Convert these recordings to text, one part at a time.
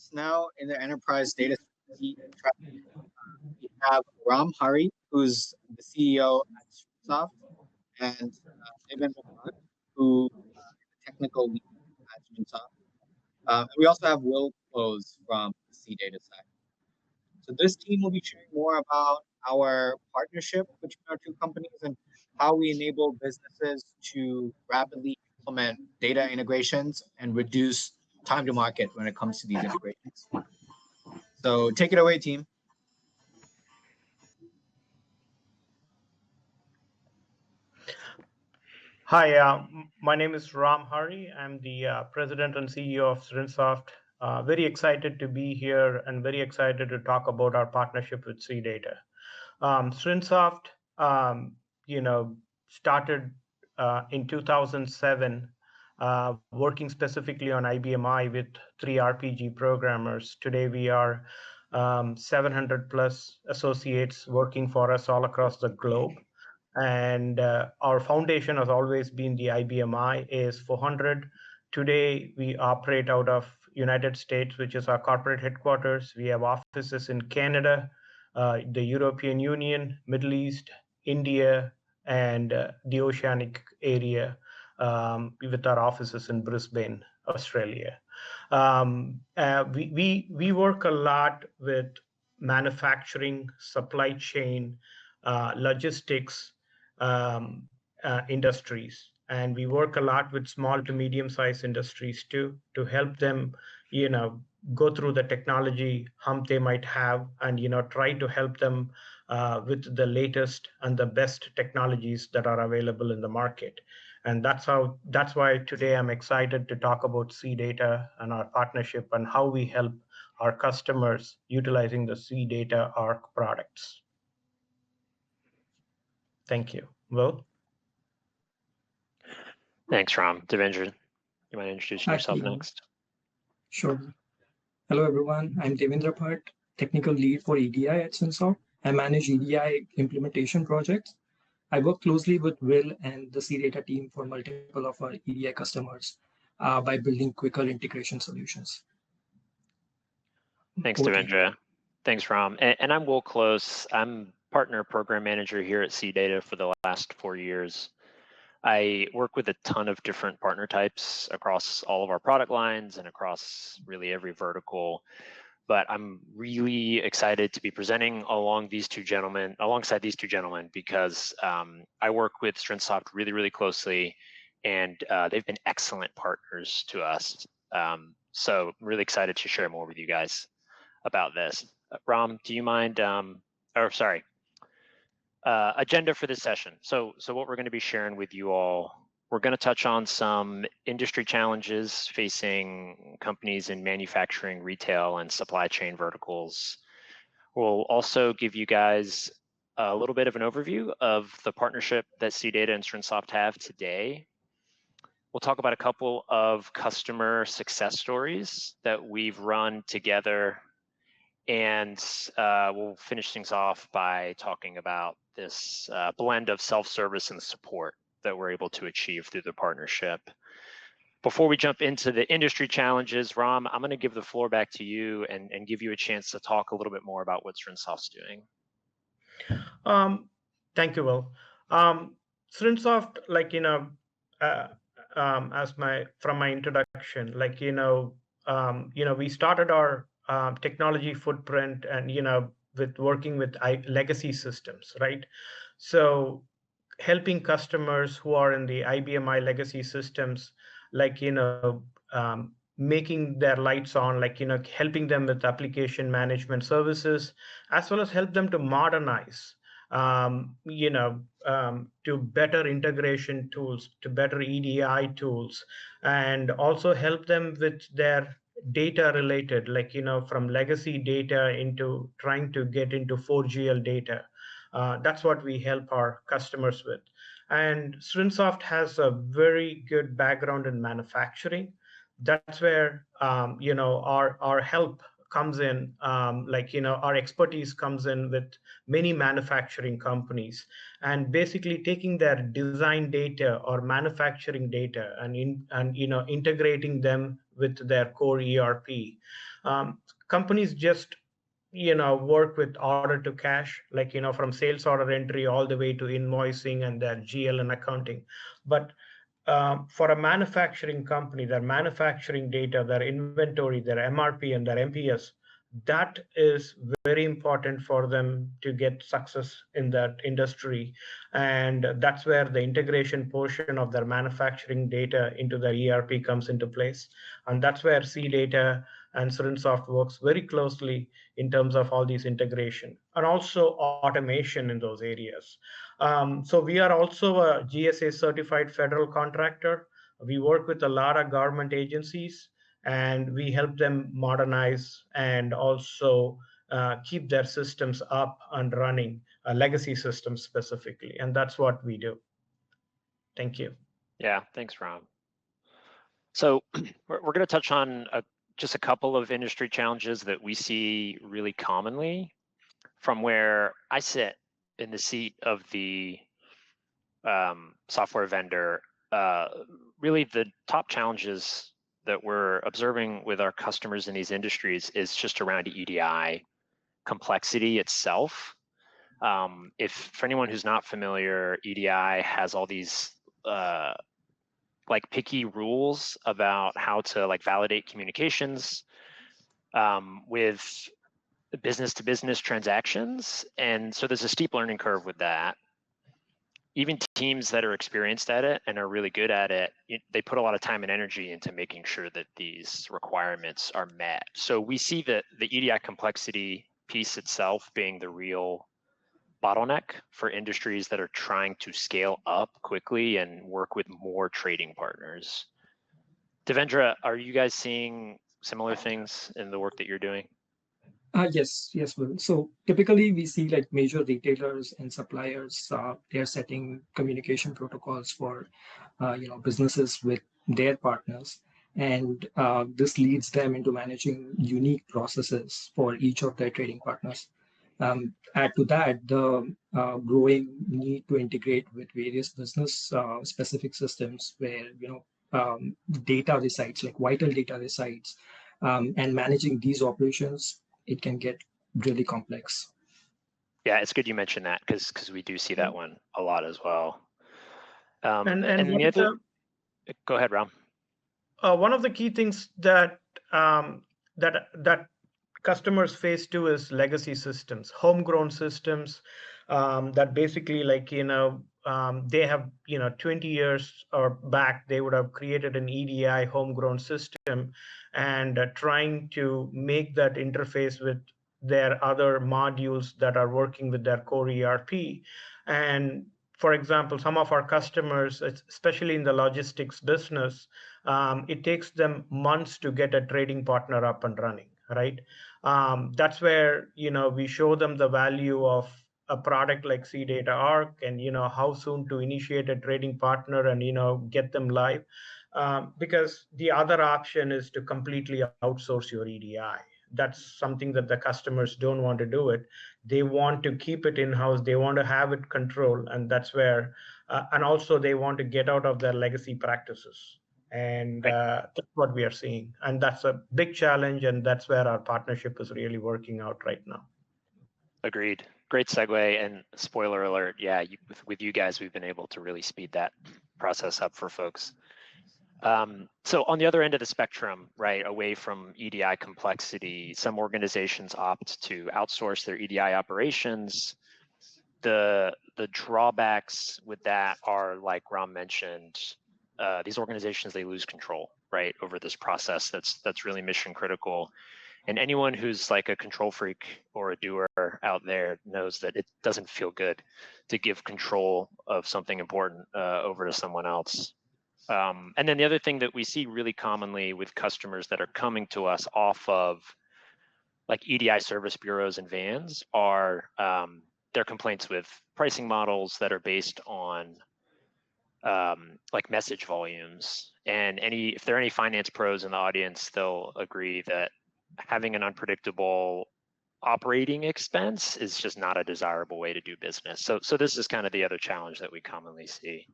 us now in the enterprise data strategy track. We have Ram Hari, who's the CEO at SrinSoft, and Devendra Bhatt, who is the technical lead at SrinSoft. We also have Will Close from the CData side. So this team will be sharing more about our partnership between our two companies and how we enable businesses to rapidly implement data integrations and reduce time to market when it comes to these integrations. So take it away, team. Hi, my name is Ram Hari. I'm the president and CEO of SrinSoft. Very excited to be here and very excited to talk about our partnership with CData. SrinSoft, started in 2007, working specifically on IBM I with 3 RPG programmers. Today we are 700 plus associates working for us all across the globe. And our foundation has always been the IBM I AS400. Today, we operate out of United States, which is our corporate headquarters. We have offices in Canada, the European Union, Middle East, India, and the Oceanic area, with our offices in Brisbane, Australia. We work a lot with manufacturing, supply chain, logistics, industries, and we work a lot with small to medium-sized industries too, to help them, go through the technology hump they might have, and try to help them with the latest and the best technologies that are available in the market. And that's why today I'm excited to talk about CData and our partnership and how we help our customers utilizing the CData Arc products. Thank you. Will? Thanks, Ram. Devendra, you want to introduce yourself next? Sure. Hello, everyone. I'm Devendra Bhatt, technical lead for EDI at SrinSoft. I manage EDI implementation projects. I work closely with Will and the CData team for multiple of our EDI customers by building quicker integration solutions. Thanks, Devendra. Thanks, Ram. And I'm Will Close. I'm partner program manager here at CData for the last 4 years. I work with a ton of different partner types across all of our product lines and across really every vertical. But I'm really excited to be presenting alongside these two gentlemen, because I work with SrinSoft really, really closely, and they've been excellent partners to us. So I'm really excited to share more with you guys about this. Ram, do you mind, agenda for this session. So what we're going to be sharing with you all, we're going to touch on some industry challenges facing companies in manufacturing, retail, and supply chain verticals. We'll also give you guys a little bit of an overview of the partnership that CData and SrinSoft have today. We'll talk about a couple of customer success stories that we've run together. And we'll finish things off by talking about this blend of self-service and support that we're able to achieve through the partnership. Before we jump into the industry challenges, Ram, I'm going to give the floor back to you and give you a chance to talk a little bit more about what SrinSoft's doing. Thank you, Will. SrinSoft, from my introduction, we started our technology footprint and with working with legacy systems, right? So helping customers who are in the IBM I legacy systems, making their lights on, helping them with application management services, as well as help them to modernize, to better integration tools, to better EDI tools, and also help them with their data related, from legacy data into trying to get into 4GL data. That's what we help our customers with. And SrinSoft has a very good background in manufacturing. That's where our help comes in, our expertise comes in with many manufacturing companies, and basically taking their design data or manufacturing data and integrating them with their core ERP. Companies just work with order to cash, like from sales order entry all the way to invoicing and their GL and accounting. But for a manufacturing company, their manufacturing data, their inventory, their MRP, and their MPS, that is very important for them to get success in that industry. And that's where the integration portion of their manufacturing data into their ERP comes into place. And that's where CData and SrinSoft works very closely in terms of all these integration and also automation in those areas. So we are also a GSA certified federal contractor. We work with a lot of government agencies and we help them modernize and also keep their systems up and running, legacy systems specifically. And that's what we do. Thank you. Yeah, thanks, Ram. So we're going to touch on just a couple of industry challenges that we see really commonly from where I sit in the seat of the software vendor. Really, the top challenges that we're observing with our customers in these industries is just around EDI complexity itself. If for anyone who's not familiar, EDI has all these like picky rules about how to like validate communications with business to business transactions. And so there's a steep learning curve with that. Even teams that are experienced at it and are really good at it, they put a lot of time and energy into making sure that these requirements are met. So we see that the EDI complexity piece itself being the real bottleneck for industries that are trying to scale up quickly and work with more trading partners. Devendra, are you guys seeing similar things in the work that you're doing? Yes, Will. So typically we see like major retailers and suppliers, they're setting communication protocols for, businesses with their partners. And this leads them into managing unique processes for each of their trading partners. Add to that the growing need to integrate with various business specific systems where, data resides, like vital data resides, and managing these operations, it can get really complex. Yeah, it's good you mentioned that because we do see that one a lot as well. And the other, go ahead, Ram. One of the key things that that customers face too is legacy systems, homegrown systems that basically they have 20 years or back they would have created an EDI homegrown system and trying to make that interface with their other modules that are working with their core ERP. And for example, some of our customers, especially in the logistics business, it takes them months to get a trading partner up and running, right? That's where we show them the value of a product like CData Arc and how soon to initiate a trading partner and get them live, because the other option is to completely outsource your EDI. That's something that the customers don't want to do it. They want to keep it in-house. They want to have it controlled, and that's where and also they want to get out of their legacy practices. And that's what we are seeing. And that's a big challenge. And that's where our partnership is really working out right now. Agreed. Great segue. And spoiler alert, yeah, with you guys, we've been able to really speed that process up for folks. So on the other end of the spectrum, right, away from EDI complexity, some organizations opt to outsource their EDI operations. The drawbacks with that are, like Ram mentioned, these organizations, they lose control, right, over this process that's really mission critical. And anyone who's like a control freak or a doer out there knows that it doesn't feel good to give control of something important over to someone else. And then the other thing that we see really commonly with customers that are coming to us off of like EDI service bureaus and vans are their complaints with pricing models that are based on like message volumes. And if there are any finance pros in the audience, they'll agree that having an unpredictable operating expense is just not a desirable way to do business. So this is kind of the other challenge that we commonly see.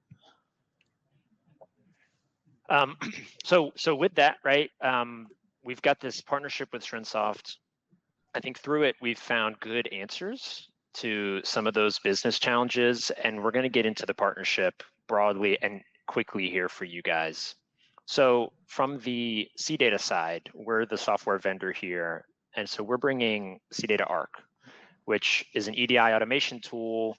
So with that, right, we've got this partnership with SrinSoft. I think through it, we've found good answers to some of those business challenges, and we're going to get into the partnership broadly and quickly here for you guys. So from the CData side, we're the software vendor here, and so we're bringing CData Arc, which is an EDI automation tool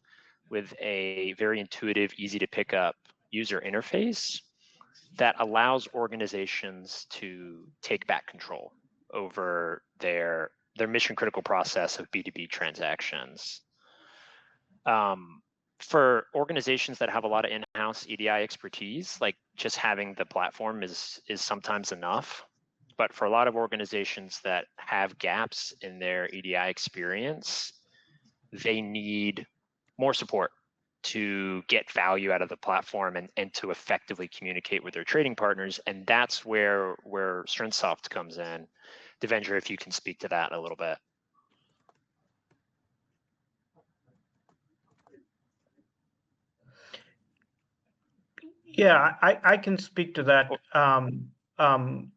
with a very intuitive, easy to pick up user interface that allows organizations to take back control over their mission critical process of B2B transactions. For organizations that have a lot of in-house EDI expertise, like just having the platform is sometimes enough. But for a lot of organizations that have gaps in their EDI experience, they need more support to get value out of the platform and to effectively communicate with their trading partners. And that's where SrinSoft comes in. Devendra, if you can speak to that a little bit. Yeah, I can speak to that. One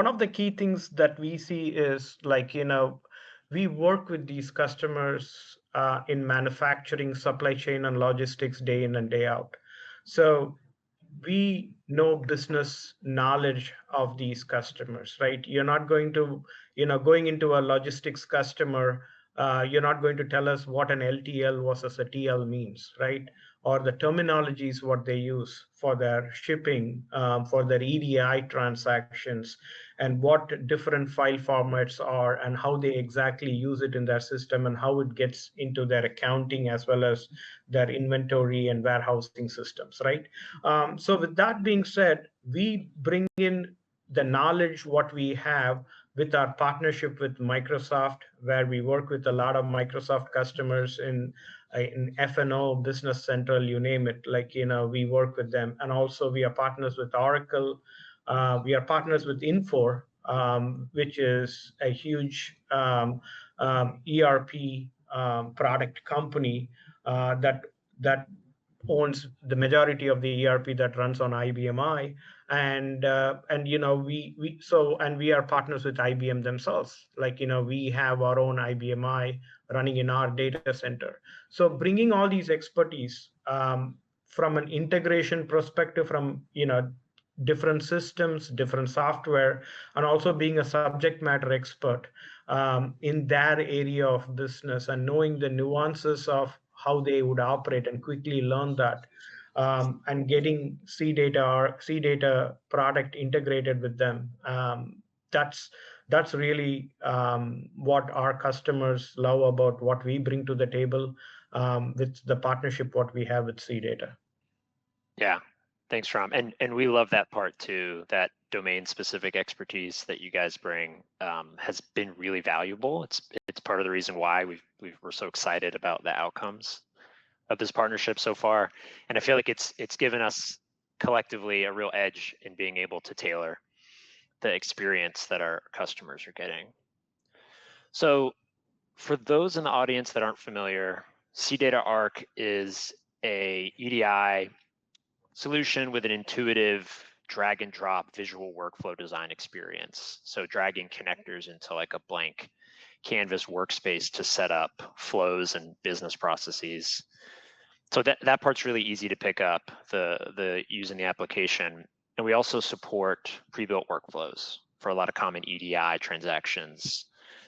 of the key things that we see is like, we work with these customers in manufacturing, supply chain, and logistics day in and day out. So we know business knowledge of these customers, right? You're not going to, going into a logistics customer, you're not going to tell us what an LTL versus a TL means, right? Or the terminologies, what they use for their shipping, for their EDI transactions, and what different file formats are, and how they exactly use it in their system, and how it gets into their accounting as well as their inventory and warehousing systems, right? So with that being said, we bring in the knowledge what we have with our partnership with Microsoft, where we work with a lot of Microsoft customers in F&O, Business Central, you name it. Like, we work with them. And also we are partners with Oracle. We are partners with Infor, which is a huge ERP product company that owns the majority of the ERP that runs on IBM and we are partners with IBM themselves. Like, we have our own IBM running in our data center. So bringing all these expertise from an integration perspective, from different systems, different software, and also being a subject matter expert in their area of business, and knowing the nuances of how they would operate and quickly learn that, and getting CData product integrated with them. That's really what our customers love about what we bring to the table with the partnership what we have with CData. Yeah, thanks, Ram. And we love that part too. That domain-specific expertise that you guys bring has been really valuable. It's part of the reason why we're so excited about the outcomes of this partnership so far. And I feel like it's given us collectively a real edge in being able to tailor the experience that our customers are getting. So for those in the audience that aren't familiar, CData Arc is a EDI solution with an intuitive drag and drop visual workflow design experience. So dragging connectors into like a blank canvas workspace to set up flows and business processes. So that part's really easy to pick up, the using the application. And we also support pre-built workflows for a lot of common EDI transactions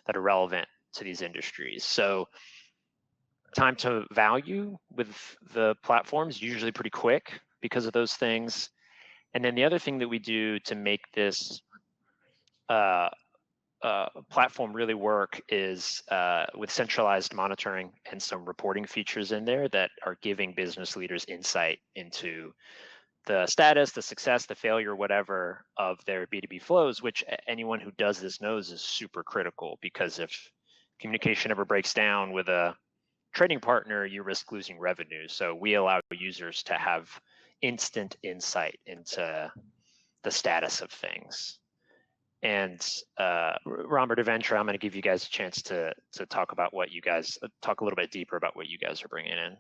that are relevant to these industries. So time to value with the platform is usually pretty quick because of those things. And then the other thing that we do to make this platform really work is with centralized monitoring and some reporting features in there that are giving business leaders insight into the status, the success, the failure, whatever of their B2B flows, which anyone who does this knows is super critical, because if communication ever breaks down with a trading partner, you risk losing revenue. So we allow users to have instant insight into the status of things. And Ram or Devendra, I'm going to give you guys a chance to talk about what you guys talk a little bit deeper about what you guys are bringing in.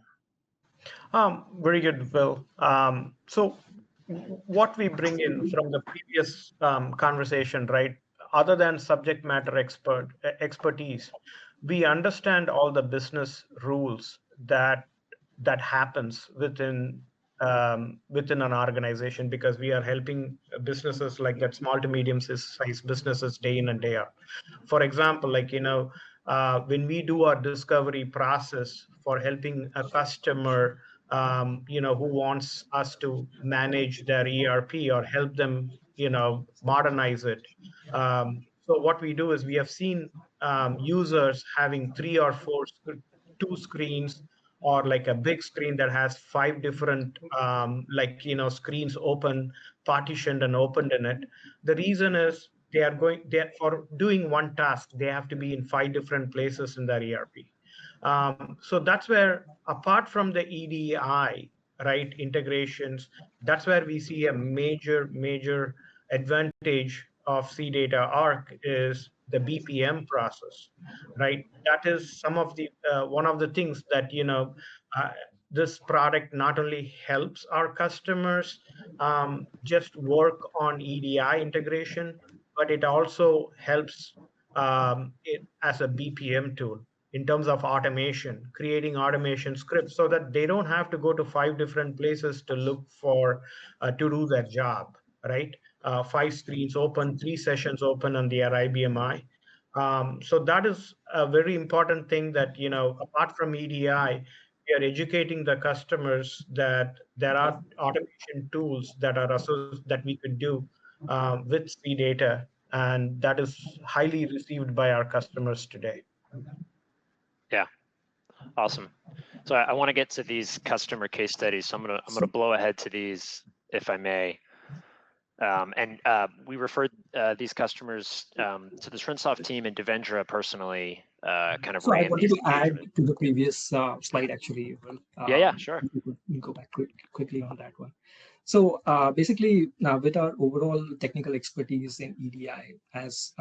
Very good, Will. So what we bring in from the previous conversation, right? Other than subject matter expertise, we understand all the business rules that happens within an organization, because we are helping businesses like that, small to medium sized businesses, day in and day out. For example, like, when we do our discovery process for helping a customer, who wants us to manage their ERP or help them, modernize it. So what we do is, we have seen users having three or four, two screens, or like a big screen that has five different, screens open, partitioned and opened in it. The reason is, for doing one task, they have to be in five different places in their ERP. So that's where, apart from the EDI, right, integrations, that's where we see a major advantage of CData Arc is the BPM process, right? That is some of the one of the things that, uh, this product not only helps our customers just work on EDI integration, but it also helps it as a BPM tool in terms of automation, creating automation scripts so that they don't have to go to five different places to look for to do their job, right? Five screens open, three sessions open on their IBMI. So that is a very important thing that, apart from EDI, we are educating the customers that there are automation tools that we could do with CData, and that is highly received by our customers today. Yeah, awesome. So I want to get to these customer case studies. So I'm gonna blow ahead to these, if I may. We referred these customers to the SrinSoft team, and Devendra personally kind of So I ran wanted these. to add to the previous slide, actually. Well, Yeah, sure. if you could go back quickly on that one. So basically, with our overall technical expertise in EDI, as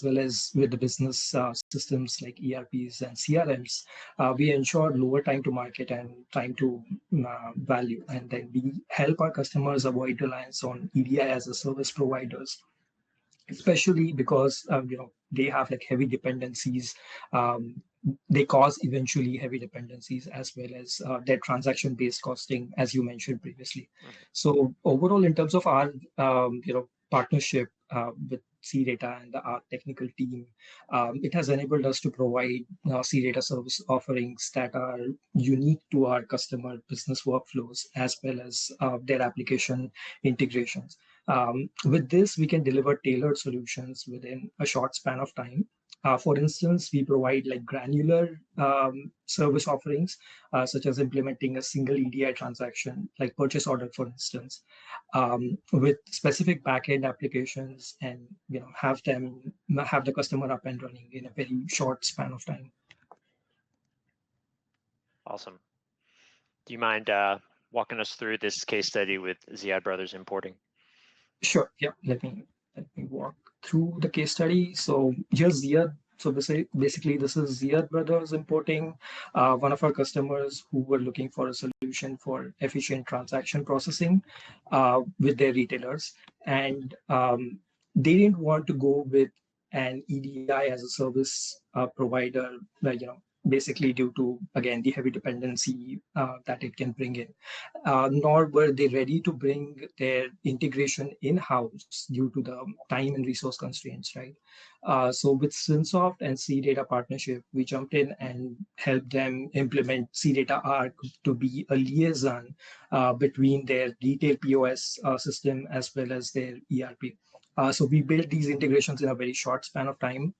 well as with the business systems like ERPs and CRMs, we ensure lower time to market and time to value, and then we help our customers avoid reliance on EDI as a service providers, especially because they have like heavy dependencies. They cause eventually heavy dependencies, as well as their transaction based costing, as you mentioned previously. So overall, in terms of our partnership with CData and our technical team, it has enabled us to provide CData service offerings that are unique to our customer business workflows, as well as their application integrations. With this, we can deliver tailored solutions within a short span of time. For instance, we provide like granular service offerings, such as implementing a single EDI transaction, like purchase order, for instance, with specific backend applications, and have the customer up and running in a very short span of time. Awesome. Do you mind walking us through this case study with Ziad Brothers Importing? Sure. Yeah. Let me walk through the case study. So here's Ziad. So basically, this is Ziad Brothers Importing, one of our customers who were looking for a solution for efficient transaction processing with their retailers, and they didn't want to go with an EDI as a service provider, basically due to, again, the heavy dependency that it can bring in. Nor were they ready to bring their integration in-house due to the time and resource constraints, right? So with SrinSoft and CData partnership, we jumped in and helped them implement CData Arc to be a liaison between their retail POS system as well as their ERP. So we built these integrations in a very short span of time.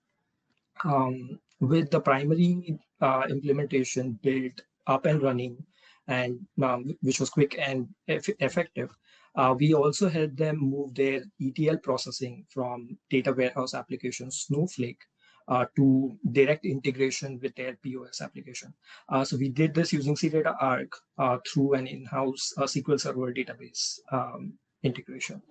With the primary implementation built up and running, and which was quick and effective, we also helped them move their ETL processing from data warehouse application Snowflake to direct integration with their POS application. So we did this using CData Arc through an in-house SQL Server database integration.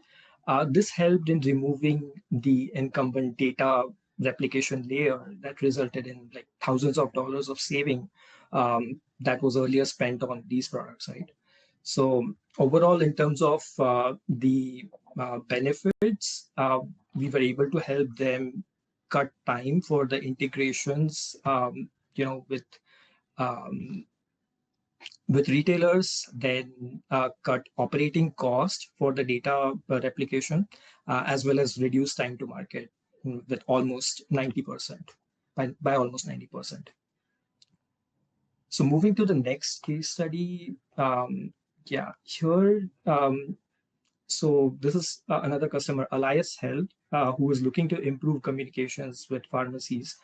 This helped in removing the incumbent data replication layer that resulted in like thousands of dollars of saving that was earlier spent on these products, right? So overall, in terms of the benefits, we were able to help them cut time for the integrations, um, with retailers, then cut operating cost for the data replication, as well as reduce time to market with almost 90%, by almost 90%. So moving to the next case study, here, so this is another customer, Elias Health, who is looking to improve communications with pharmacies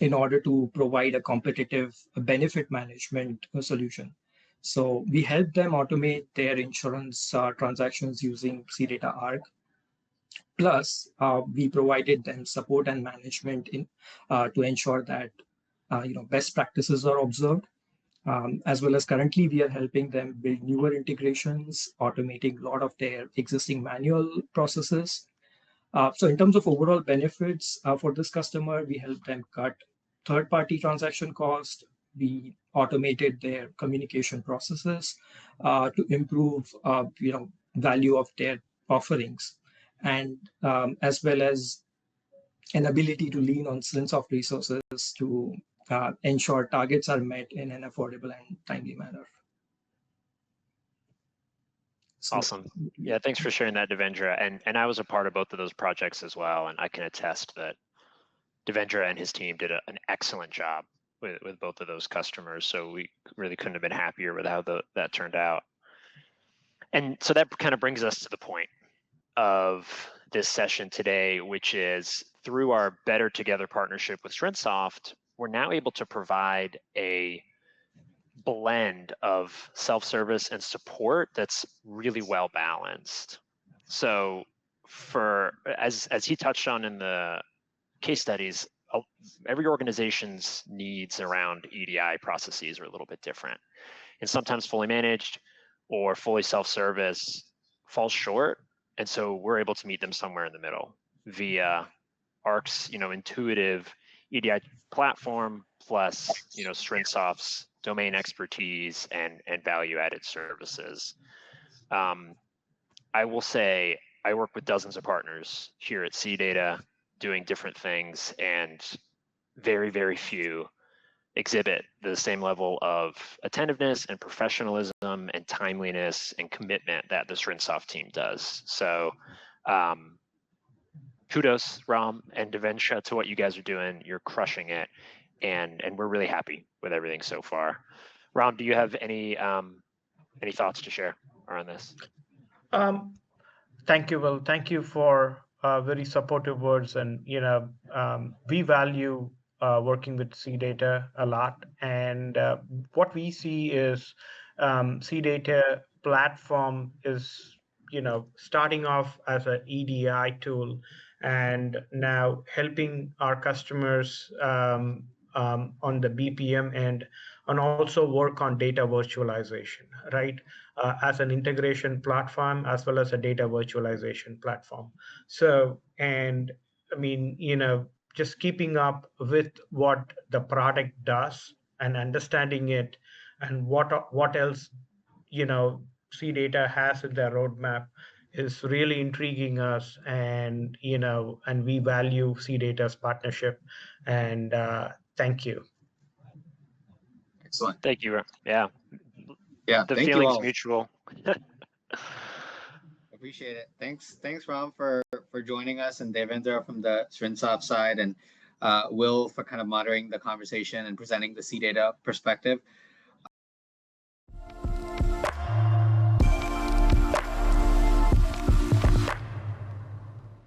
in order to provide a competitive benefit management solution. So we help them automate their insurance transactions using CData Arc. Plus, we provided them support and management to ensure that best practices are observed. As well as currently, we are helping them build newer integrations, automating a lot of their existing manual processes. So in terms of overall benefits for this customer, we helped them cut third-party transaction cost. We automated their communication processes to improve, value of their offerings, and as well as an ability to lean on SrinSoft resources to ensure targets are met in an affordable and timely manner. So, awesome. Yeah, thanks for sharing that, Devendra. And I was a part of both of those projects as well, and I can attest that Devendra and his team did an excellent job with both of those customers. So we really couldn't have been happier with how that turned out. And so that kind of brings us to the point of this session today, which is through our Better Together partnership with SrinSoft, we're now able to provide a blend of self-service and support that's really well balanced. So as he touched on in the case studies, every organization's needs around EDI processes are a little bit different. And sometimes fully managed or fully self-service falls short. And so we're able to meet them somewhere in the middle via Arc's, intuitive EDI platform plus, SrinSoft's domain expertise and value-added services. I will say I work with dozens of partners here at CData doing different things, and very, very few exhibit the same level of attentiveness and professionalism and timeliness and commitment that the SrinSoft team does. So kudos, Ram and Devendra, to what you guys are doing. You're crushing it, and we're really happy with everything so far. Ram, do you have any thoughts to share around this? Thank you, Will. Thank you for very supportive words, and we value working with CData a lot. And what we see is CData platform is starting off as an EDI tool, and now helping our customers on the BPM end, and also work on data virtualization, right? As an integration platform, as well as a data virtualization platform. So, and I mean, just keeping up with what the product does and understanding it, and what else, CData has in their roadmap is really intriguing us, and and we value CData's partnership, and thank you. Excellent. Thank you. Yeah. Yeah. The thank feeling's you all. mutual. Appreciate it. Thanks, Ram, for joining us, and Devendra from the SrinSoft side, and Will for kind of moderating the conversation and presenting the CData perspective.